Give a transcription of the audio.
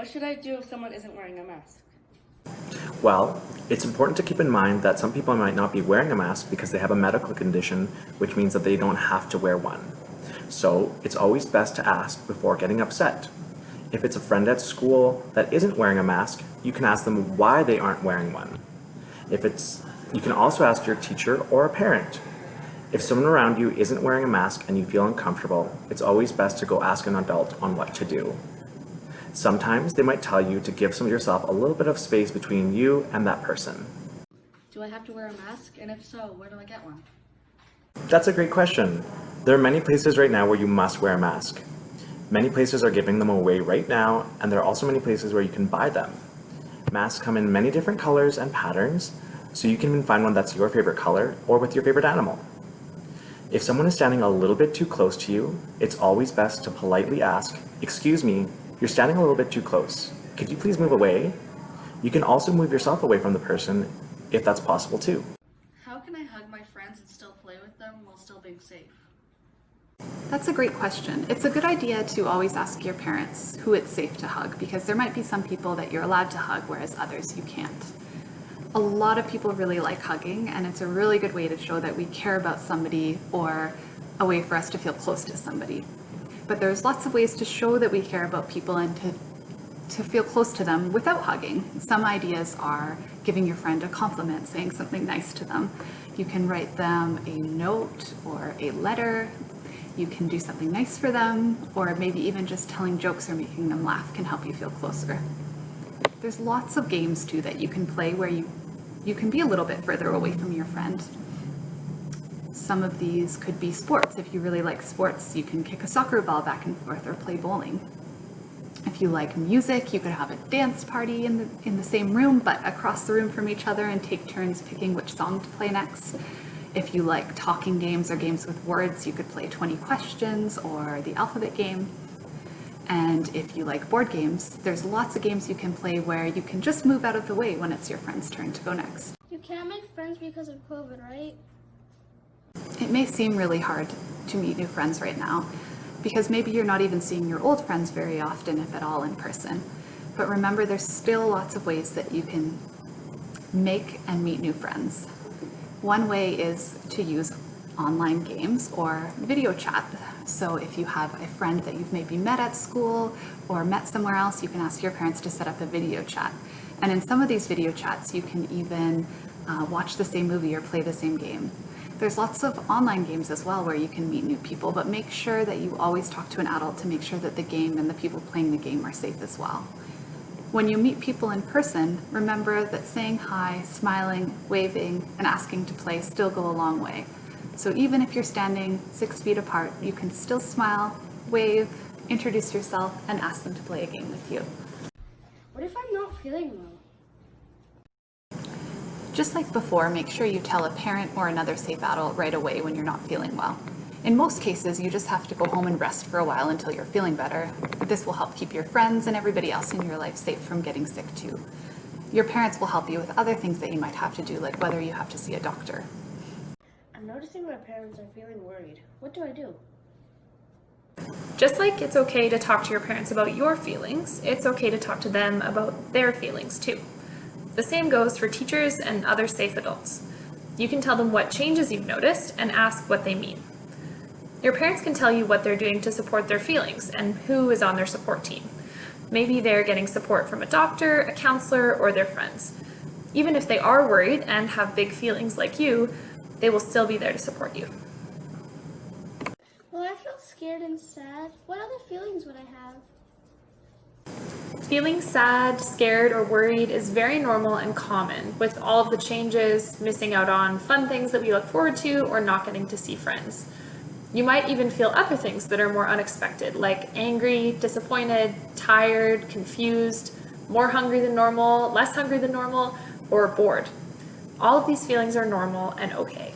What should I do if someone isn't wearing a mask? Well, it's important to keep in mind that some people might not be wearing a mask because they have a medical condition, which means that they don't have to wear one. So it's always best to ask before getting upset. If it's a friend at school that isn't wearing a mask, you can ask them why they aren't wearing one. You can also ask your teacher or a parent. If someone around you isn't wearing a mask and you feel uncomfortable, it's always best to go ask an adult on what to do. Sometimes they might tell you to give yourself a little bit of space between you and that person. Do I have to wear a mask? And if so, where do I get one? That's a great question. There are many places right now where you must wear a mask. Many places are giving them away right now, and there are also many places where you can buy them. Masks come in many different colors and patterns, so you can even find one that's your favorite color or with your favorite animal. If someone is standing a little bit too close to you, it's always best to politely ask, "Excuse me, you're standing a little bit too close. Could you please move away?" You can also move yourself away from the person if that's possible too. How can I hug my friends and still play with them while still being safe? That's a great question. It's a good idea to always ask your parents who it's safe to hug, because there might be some people that you're allowed to hug, whereas others you can't. A lot of people really like hugging, and it's a really good way to show that we care about somebody or a way for us to feel close to somebody. But there's lots of ways to show that we care about people and to feel close to them without hugging. Some ideas are giving your friend a compliment, saying something nice to them. You can write them a note or a letter. You can do something nice for them, or maybe even just telling jokes or making them laugh can help you feel closer. There's lots of games too that you can play where you can be a little bit further away from your friend. Some of these could be sports. If you really like sports, you can kick a soccer ball back and forth or play bowling. If you like music, you could have a dance party in the same room, but across the room from each other, and take turns picking which song to play next. If you like talking games or games with words, you could play 20 questions or the alphabet game. And if you like board games, there's lots of games you can play where you can just move out of the way when it's your friend's turn to go next. You can't make friends because of COVID, right? It may seem really hard to meet new friends right now, because maybe you're not even seeing your old friends very often, if at all, in person. But remember, there's still lots of ways that you can make and meet new friends. One way is to use online games or video chat. So if you have a friend that you've maybe met at school or met somewhere else, you can ask your parents to set up a video chat. And in some of these video chats, you can even watch the same movie or play the same game. There's lots of online games as well where you can meet new people, but make sure that you always talk to an adult to make sure that the game and the people playing the game are safe as well. When you meet people in person, remember that saying hi, smiling, waving, and asking to play still go a long way. So even if you're standing 6 feet apart, you can still smile, wave, introduce yourself, and ask them to play a game with you. What if I'm not feeling well? Just like before, make sure you tell a parent or another safe adult right away when you're not feeling well. In most cases, you just have to go home and rest for a while until you're feeling better. This will help keep your friends and everybody else in your life safe from getting sick too. Your parents will help you with other things that you might have to do, like whether you have to see a doctor. I'm noticing my parents are feeling worried. What do I do? Just like it's okay to talk to your parents about your feelings, it's okay to talk to them about their feelings too. The same goes for teachers and other safe adults. You can tell them what changes you've noticed and ask what they mean. Your parents can tell you what they're doing to support their feelings and who is on their support team. Maybe they're getting support from a doctor, a counselor, or their friends. Even if they are worried and have big feelings like you, they will still be there to support you. Well, I feel scared and sad. What other feelings would I have? Feeling sad, scared, or worried is very normal and common with all of the changes, missing out on fun things that we look forward to, or not getting to see friends. You might even feel other things that are more unexpected, like angry, disappointed, tired, confused, more hungry than normal, less hungry than normal, or bored. All of these feelings are normal and okay.